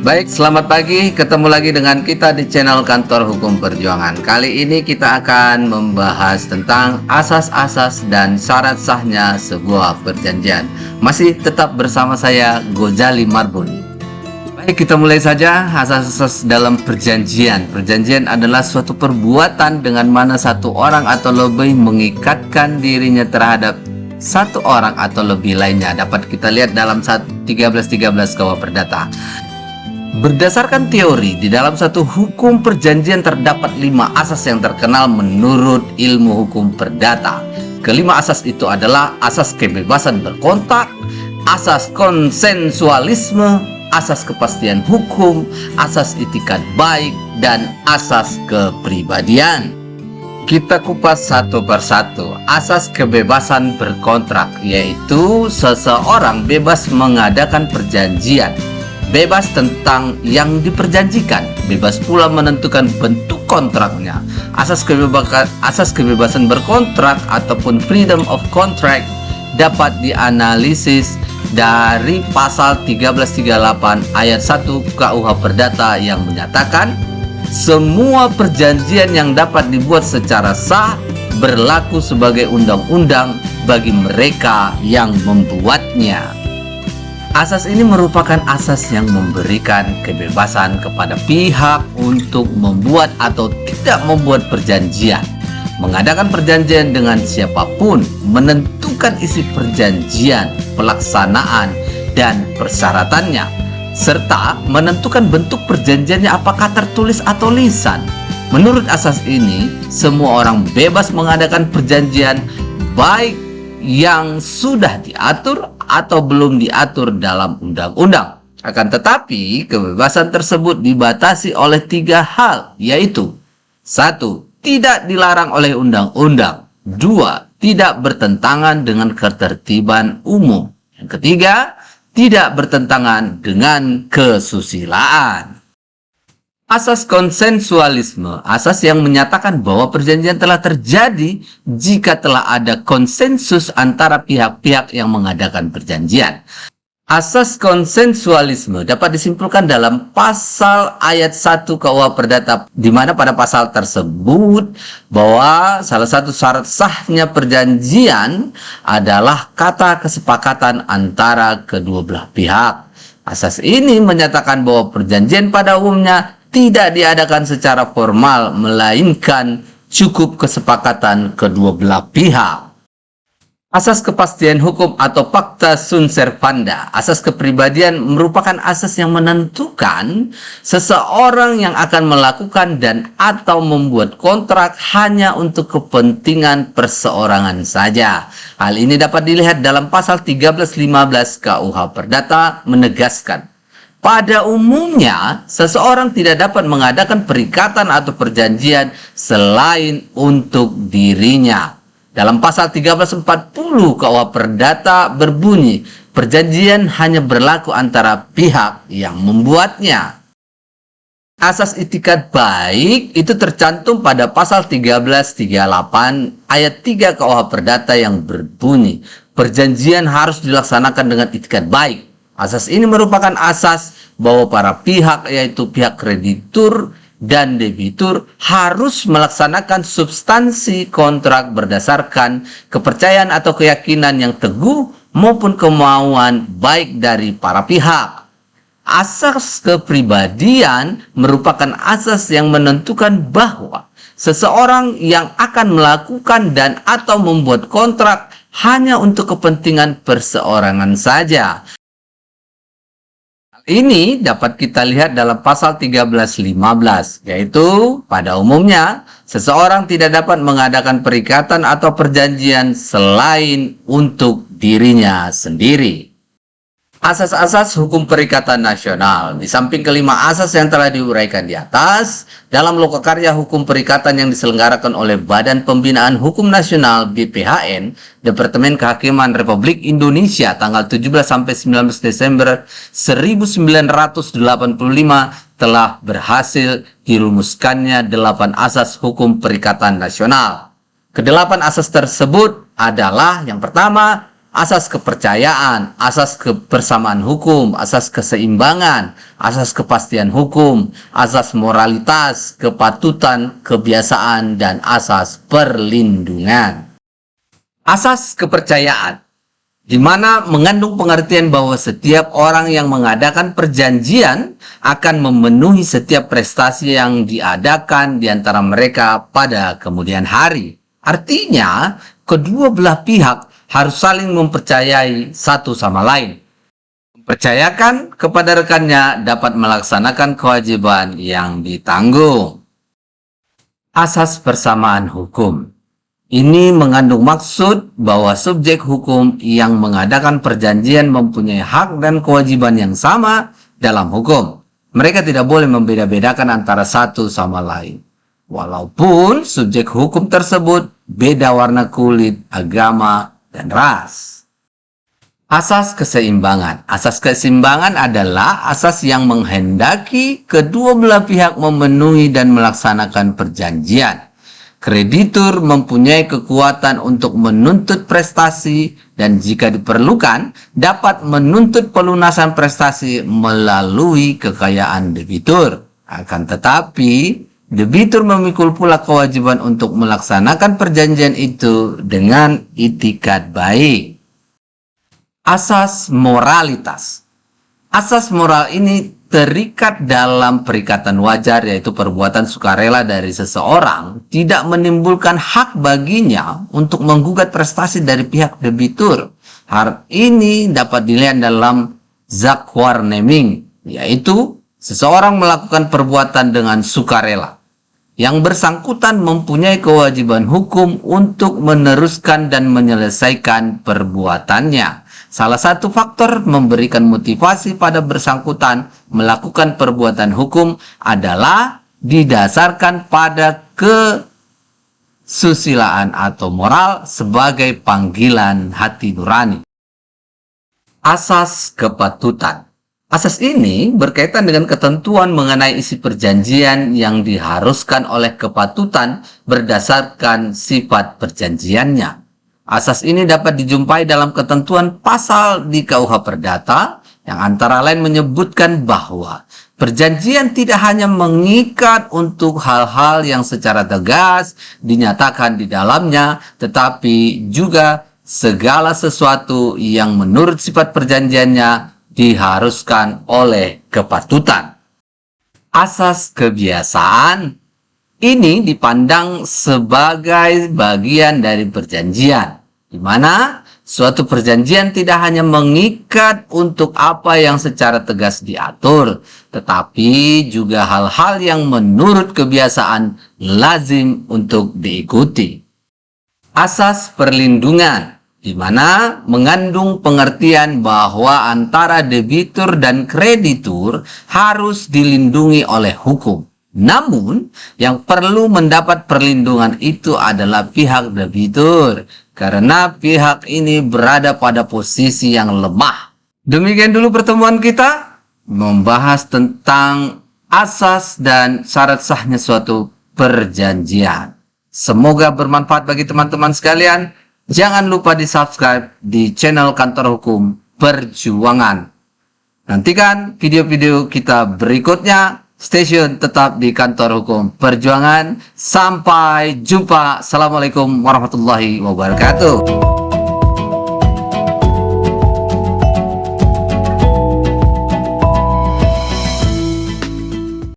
Baik, selamat pagi. Ketemu lagi dengan kita di channel Kantor Hukum Perjuangan. Kali ini kita akan membahas tentang asas-asas dan syarat sahnya sebuah perjanjian. Masih tetap bersama saya, Gozali Marbun. Baik, kita mulai saja. Asas-asas dalam perjanjian. Perjanjian adalah suatu perbuatan dengan mana satu orang atau lebih mengikatkan dirinya terhadap satu orang atau lebih lainnya. Dapat kita lihat dalam 1313 KUH Perdata. Berdasarkan teori, di dalam satu hukum perjanjian terdapat 5 asas yang terkenal menurut ilmu hukum perdata. Kelima asas itu adalah asas kebebasan berkontrak, asas konsensualisme, asas kepastian hukum, asas itikat baik, dan asas kepribadian. Kita kupas satu persatu. Asas kebebasan berkontrak, yaitu seseorang bebas mengadakan perjanjian, bebas tentang yang diperjanjikan, bebas pula menentukan bentuk kontraknya. Asas kebebasan berkontrak ataupun freedom of contract dapat dianalisis dari pasal 1338 ayat 1 KUH Perdata yang menyatakan semua perjanjian yang dapat dibuat secara sah berlaku sebagai undang-undang bagi mereka yang membuatnya. Asas ini merupakan asas yang memberikan kebebasan kepada pihak untuk membuat atau tidak membuat perjanjian, mengadakan perjanjian dengan siapapun, menentukan isi perjanjian, pelaksanaan, dan persyaratannya, serta menentukan bentuk perjanjiannya apakah tertulis atau lisan. Menurut asas ini, semua orang bebas mengadakan perjanjian baik yang sudah diatur atau belum diatur dalam undang-undang. Akan tetapi, kebebasan tersebut dibatasi oleh 3 hal, yaitu 1. Tidak dilarang oleh undang-undang. 2. Tidak bertentangan dengan ketertiban umum. Yang ketiga, tidak bertentangan dengan kesusilaan. Asas konsensualisme, asas yang menyatakan bahwa perjanjian telah terjadi jika telah ada konsensus antara pihak-pihak yang mengadakan perjanjian. Asas konsensualisme dapat disimpulkan dalam pasal ayat 1 KUH Perdata, di mana pada pasal tersebut bahwa salah satu syarat sahnya perjanjian adalah kata kesepakatan antara kedua belah pihak. Asas ini menyatakan bahwa perjanjian pada umumnya tidak diadakan secara formal, melainkan cukup kesepakatan kedua belah pihak. Asas kepastian hukum atau pacta sunt servanda, asas kepribadian merupakan asas yang menentukan seseorang yang akan melakukan dan atau membuat kontrak hanya untuk kepentingan perseorangan saja. Hal ini dapat dilihat dalam pasal 1315 KUH Perdata menegaskan, pada umumnya, seseorang tidak dapat mengadakan perikatan atau perjanjian selain untuk dirinya. Dalam pasal 1340 KUH Perdata berbunyi, perjanjian hanya berlaku antara pihak yang membuatnya. Asas itikat baik itu tercantum pada pasal 1338 ayat 3 KUH Perdata yang berbunyi, perjanjian harus dilaksanakan dengan itikat baik. Asas ini merupakan asas bahwa para pihak, yaitu pihak kreditur dan debitur, harus melaksanakan substansi kontrak berdasarkan kepercayaan atau keyakinan yang teguh maupun kemauan baik dari para pihak. Asas kepribadian merupakan asas yang menentukan bahwa seseorang yang akan melakukan dan atau membuat kontrak hanya untuk kepentingan perseorangan saja. Ini dapat kita lihat dalam pasal 1315, yaitu pada umumnya seseorang tidak dapat mengadakan perikatan atau perjanjian selain untuk dirinya sendiri. Asas-asas hukum perikatan nasional. Di samping kelima asas yang telah diuraikan di atas, dalam lokakarya hukum perikatan yang diselenggarakan oleh Badan Pembinaan Hukum Nasional BPHN, Departemen Kehakiman Republik Indonesia tanggal 17-19 Desember 1985 telah berhasil dirumuskannya 8 asas hukum perikatan nasional. Kedelapan asas tersebut adalah yang pertama, asas kepercayaan, asas kebersamaan hukum, asas keseimbangan, asas kepastian hukum, asas moralitas, kepatutan, kebiasaan, dan asas perlindungan. Asas kepercayaan, di mana mengandung pengertian bahwa setiap orang yang mengadakan perjanjian akan memenuhi setiap prestasi yang diadakan di antara mereka pada kemudian hari. Artinya, kedua belah pihak harus saling mempercayai satu sama lain. Mempercayakan kepada rekannya dapat melaksanakan kewajiban yang ditanggung. Asas persamaan hukum. Ini mengandung maksud bahwa subjek hukum yang mengadakan perjanjian mempunyai hak dan kewajiban yang sama dalam hukum. Mereka tidak boleh membeda-bedakan antara satu sama lain. Walaupun subjek hukum tersebut beda warna kulit, agama, dan ras. Asas keseimbangan. Asas keseimbangan adalah asas yang menghendaki kedua belah pihak memenuhi dan melaksanakan perjanjian. Kreditur mempunyai kekuatan untuk menuntut prestasi dan jika diperlukan dapat menuntut pelunasan prestasi melalui kekayaan debitur. Akan tetapi, debitur memikul pula kewajiban untuk melaksanakan perjanjian itu dengan itikat baik. Asas moralitas. Asas moral ini terikat dalam perikatan wajar, yaitu perbuatan sukarela dari seseorang tidak menimbulkan hak baginya untuk menggugat prestasi dari pihak debitur. Hal ini dapat dilihat dalam Zakwarneming, yaitu seseorang melakukan perbuatan dengan sukarela. Yang bersangkutan mempunyai kewajiban hukum untuk meneruskan dan menyelesaikan perbuatannya. Salah satu faktor memberikan motivasi pada bersangkutan melakukan perbuatan hukum adalah didasarkan pada kesusilaan atau moral sebagai panggilan hati nurani. Asas kepatutan. Asas ini berkaitan dengan ketentuan mengenai isi perjanjian yang diharuskan oleh kepatutan berdasarkan sifat perjanjiannya. Asas ini dapat dijumpai dalam ketentuan pasal di KUH Perdata yang antara lain menyebutkan bahwa perjanjian tidak hanya mengikat untuk hal-hal yang secara tegas dinyatakan di dalamnya, tetapi juga segala sesuatu yang menurut sifat perjanjiannya diharuskan oleh kepatutan. Asas kebiasaan ini dipandang sebagai bagian dari perjanjian, di mana suatu perjanjian tidak hanya mengikat untuk apa yang secara tegas diatur, tetapi juga hal-hal yang menurut kebiasaan lazim untuk diikuti. Asas perlindungan, di mana mengandung pengertian bahwa antara debitur dan kreditur harus dilindungi oleh hukum. Namun, yang perlu mendapat perlindungan itu adalah pihak debitur, karena pihak ini berada pada posisi yang lemah. Demikian dulu pertemuan kita, membahas tentang asas dan syarat sahnya suatu perjanjian. Semoga bermanfaat bagi teman-teman sekalian. Jangan lupa di-subscribe di channel Kantor Hukum Perjuangan. Nantikan video-video kita berikutnya. Stay tune tetap di Kantor Hukum Perjuangan. Sampai jumpa. Assalamualaikum warahmatullahi wabarakatuh.